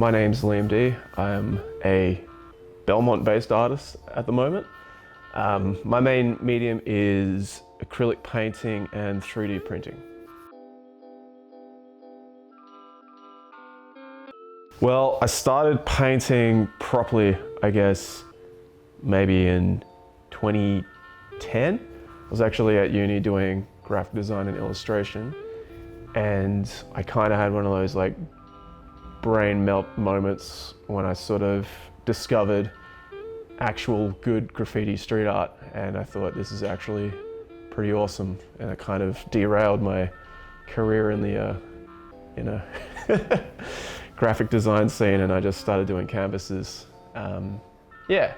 My name's Liam D. I'm a Belmont-based artist at the moment. My main medium is acrylic painting and 3D printing. Well, I started painting properly, I guess, maybe in 2010. I was actually at uni doing graphic design and illustration, and I kind of had one of those like brain melt moments when I sort of discovered actual good graffiti street art, and I thought this is actually pretty awesome, and it kind of derailed my career in the graphic design scene, and I just started doing canvases. Yeah.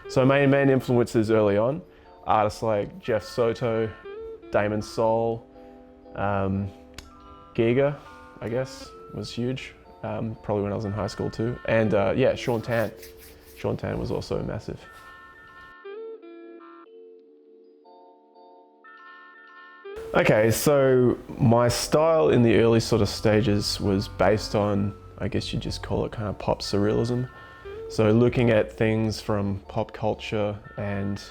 So my main influences early on, artists like Jeff Soto, Damon Soul, Giga, I guess, was huge, probably when I was in high school too. And yeah, Sean Tan. Sean Tan was also massive. Okay, so my style in the early sort of stages was based on, I guess you'd just call it kind of pop surrealism. So looking at things from pop culture and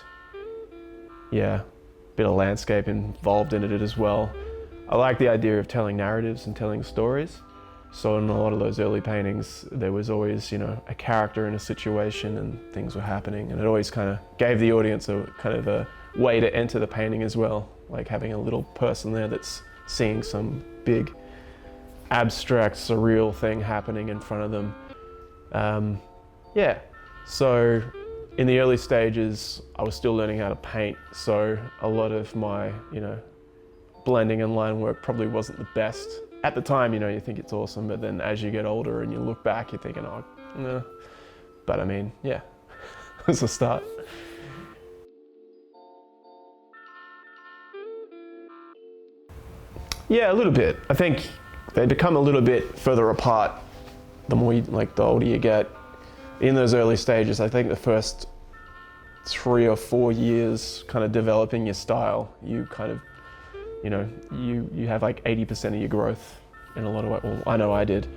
yeah, a bit of landscape involved in it as well. I like the idea of telling narratives and telling stories. So in a lot of those early paintings, there was always, you know, a character in a situation and things were happening, and it always kind of gave the audience a kind of a way to enter the painting as well, like having a little person there that's seeing some big, abstract, surreal thing happening in front of them. Yeah, so in the early stages, I was still learning how to paint, so a lot of my, you know, blending and line work probably wasn't the best. At the time, you know, you think it's awesome, but then as you get older and you look back, you're thinking, oh, no. But I mean, yeah, it's a start. Yeah, a little bit. I think they become a little bit further apart the more you, like, the older you get. In those early stages, I think the first 3 or 4 years kind of developing your style, you kind of, you know, you have like 80% of your growth in a lot of ways. Well, I know I did.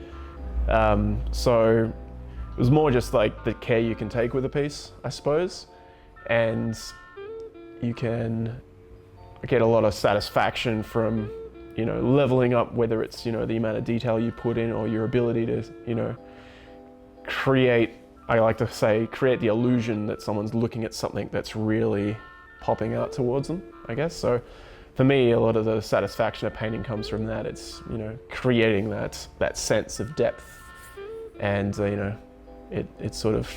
So it was more just like the care you can take with a piece, I suppose. And you can get a lot of satisfaction from, you know, leveling up, whether it's, you know, the amount of detail you put in or your ability to, you know, create, I like to say, create the illusion that someone's looking at something that's really popping out towards them, I guess. So for me, a lot of the satisfaction of painting comes from that. It's, you know, creating that sense of depth, and you know, it's sort of,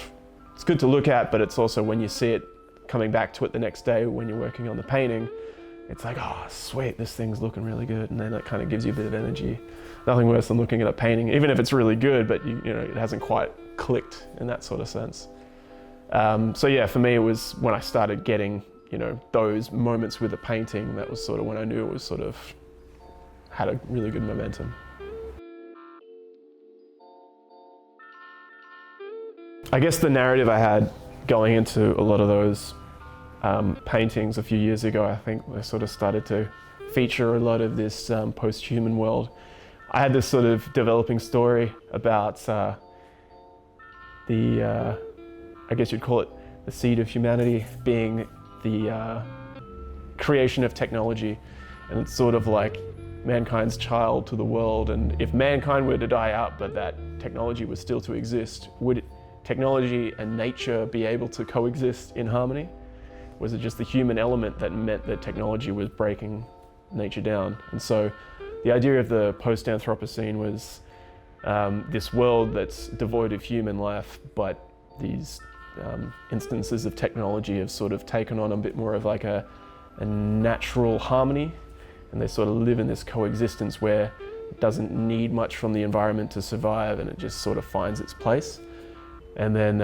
it's good to look at, but it's also when you see it coming back to it the next day when you're working on the painting, it's like, oh sweet, this thing's looking really good, and then it kind of gives you a bit of energy. Nothing worse than looking at a painting, even if it's really good, but you know, it hasn't quite clicked in that sort of sense. So yeah, for me, it was when I started getting, you know, those moments with the painting, that was sort of when I knew it was sort of had a really good momentum. I guess the narrative I had going into a lot of those paintings a few years ago, I think they sort of started to feature a lot of this post-human world. I had this sort of developing story about I guess you'd call it the seed of humanity being the creation of technology, and it's sort of like mankind's child to the world, and if mankind were to die out but that technology was still to exist, would technology and nature be able to coexist in harmony? Was it just the human element that meant that technology was breaking nature down? And so the idea of the post-Anthropocene was this world that's devoid of human life, but these instances of technology have sort of taken on a bit more of like a natural harmony, and they sort of live in this coexistence where it doesn't need much from the environment to survive, and it just sort of finds its place. And then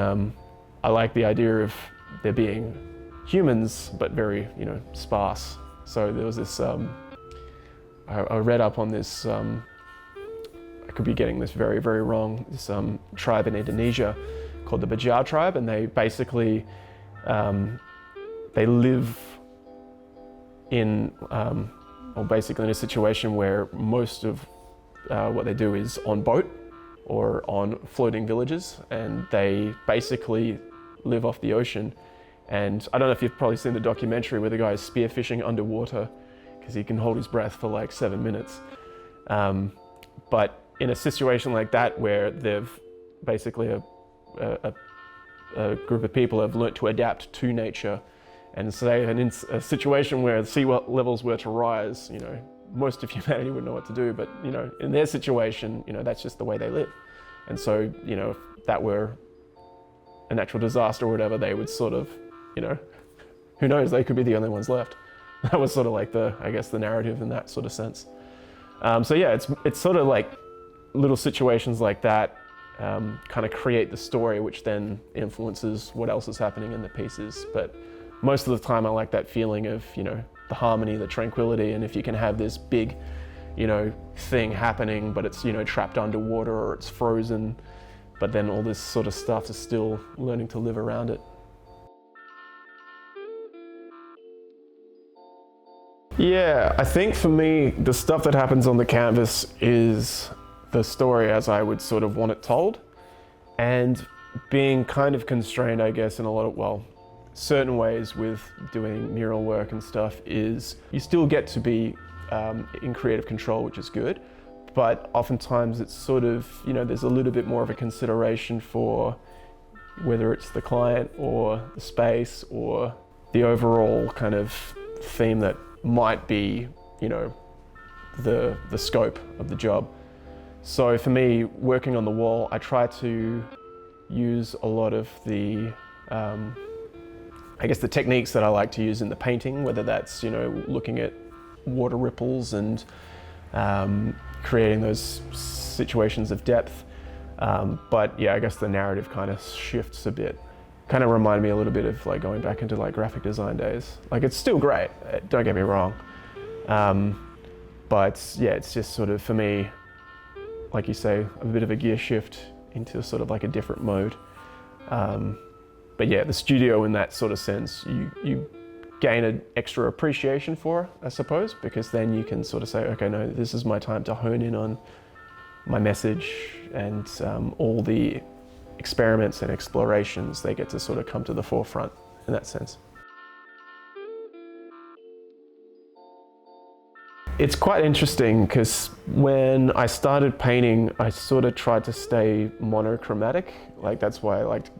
I like the idea of there being humans, but very, you know, sparse. So there was this, I read up on this, I could be getting this very, very wrong, this tribe in Indonesia called the Bajau tribe, and they basically, they live in or basically in a situation where most of what they do is on boat or on floating villages, and they basically live off the ocean. And I don't know if you've probably seen the documentary where the guy is spearfishing underwater because he can hold his breath for like 7 minutes. But in a situation like that where they've basically a group of people have learnt to adapt to nature, and say in a situation where the sea levels were to rise, you know, most of humanity wouldn't know what to do, but you know, in their situation, you know, that's just the way they live. And so, you know, if that were a natural disaster or whatever, they would sort of, you know, who knows, they could be the only ones left. That was sort of like I guess the narrative in that sort of sense. So yeah, it's sort of like little situations like that kind of create the story, which then influences what else is happening in the pieces. But most of the time I like that feeling of, you know, the harmony, the tranquility, and if you can have this big, you know, thing happening, but it's, you know, trapped underwater or it's frozen, but then all this sort of stuff is still learning to live around it. Yeah, I think for me, the stuff that happens on the canvas is the story as I would sort of want it told, and being kind of constrained, I guess, in a lot of, well, certain ways with doing mural work and stuff is you still get to be in creative control, which is good, but oftentimes it's sort of, you know, there's a little bit more of a consideration for whether it's the client or the space or the overall kind of theme that might be, you know, the scope of the job. So for me, working on the wall, I try to use a lot of the I guess the techniques that I like to use in the painting, whether that's, you know, looking at water ripples and creating those situations of depth. But yeah, I guess the narrative kind of shifts a bit. Kind of reminded me a little bit of like going back into like graphic design days. Like it's still great, don't get me wrong. But yeah, it's just sort of, for me, like you say, a bit of a gear shift into sort of like a different mode. But yeah, the studio in that sort of sense, you gain an extra appreciation for, I suppose, because then you can sort of say, okay, no, this is my time to hone in on my message, and all the experiments and explorations, they get to sort of come to the forefront in that sense. It's quite interesting because when I started painting, I sort of tried to stay monochromatic. Like that's why I liked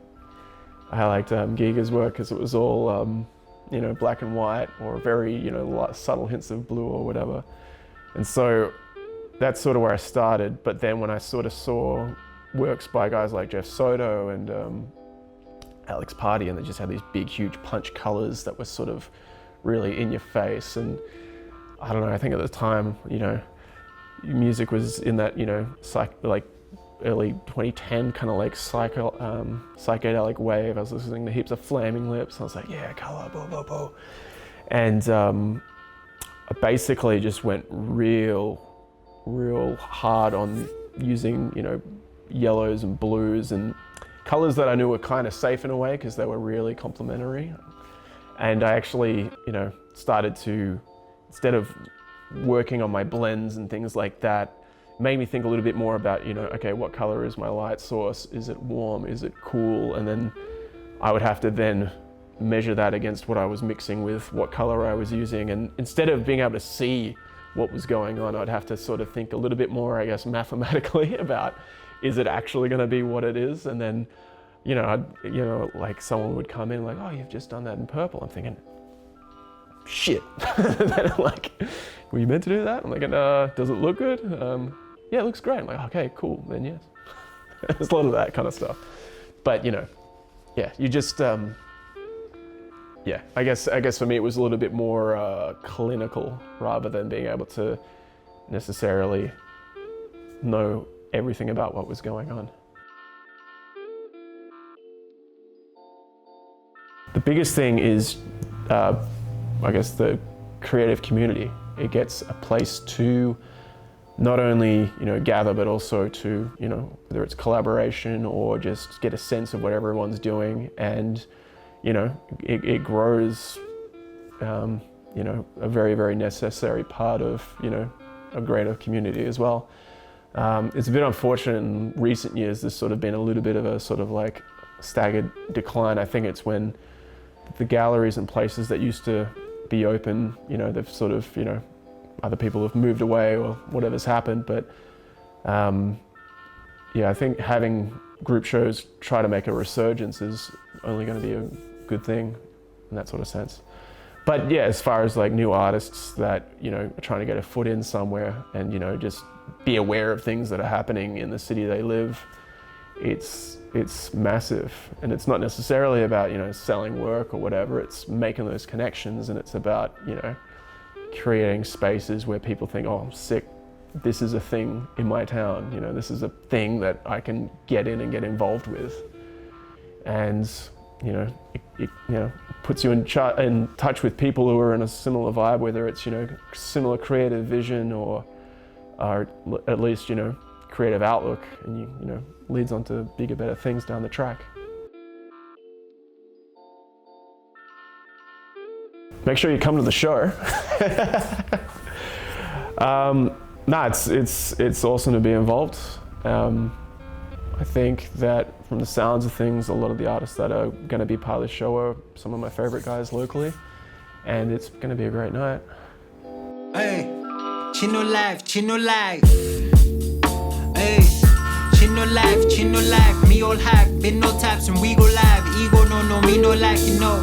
Giga's work, because it was all you know, black and white or very, you know, subtle hints of blue or whatever. And so that's sort of where I started. But then when I sort of saw works by guys like Jeff Soto and Alex Pardee, and they just had these big, huge punch colors that were sort of really in your face. And I don't know, I think at the time, you know, music was in that, you know, like early 2010 kind of like psychedelic wave. I was listening to heaps of Flaming Lips. I was like, yeah, color, blah, blah, blah. And I basically just went real hard on using, you know, yellows and blues and colors that I knew were kind of safe in a way because they were really complementary. And I actually, you know, started to, instead of working on my blends and things like that, made me think a little bit more about, you know, okay, what color is my light source? Is it warm? Is it cool? And then I would have to then measure that against what I was mixing with, what color I was using. And instead of being able to see what was going on, I'd have to sort of think a little bit more, I guess, mathematically about, is it actually going to be what it is? And then, you know, like someone would come in like, oh, you've just done that in purple. I'm thinking, shit. And then I'm like, were you meant to do that? I'm like, does it look good? Yeah, it looks great. I'm like, okay, cool, then yes. There's a lot of that kind of stuff. But, you know, yeah, you just, yeah, I guess for me it was a little bit more clinical rather than being able to necessarily know everything about what was going on. The biggest thing is, I guess, the creative community. It gets a place to not only, you know, gather, but also to, you know, whether it's collaboration or just get a sense of what everyone's doing. And, you know, it grows you know, a very, very necessary part of, you know, a greater community as well. It's a bit unfortunate in recent years, there's sort of been a little bit of a sort of like staggered decline. I think it's when the galleries and places that used to be open, you know, they've sort of, you know, other people have moved away or whatever's happened. But yeah, I think having group shows try to make a resurgence is only going to be a good thing in that sort of sense. But yeah, as far as like new artists that, you know, are trying to get a foot in somewhere and, you know, just be aware of things that are happening in the city they live, it's massive. And it's not necessarily about, you know, selling work or whatever, it's making those connections, and it's about, you know, creating spaces where people think, oh, I'm sick, this is a thing in my town, you know, this is a thing that I can get in and get involved with. And, you know, it you know, puts you in touch with people who are in a similar vibe, whether it's, you know, similar creative vision or at least, you know, creative outlook, and you know, leads on to bigger, better things down the track. Make sure you come to the show. No, it's awesome to be involved. I think that from the sounds of things, a lot of the artists that are going to be part of the show are some of my favorite guys locally, and it's going to be a great night. Hey, Chino life, Chino life. Hey, Chino life, me all hack, been no taps and we go live. Ego no, me no like, you know.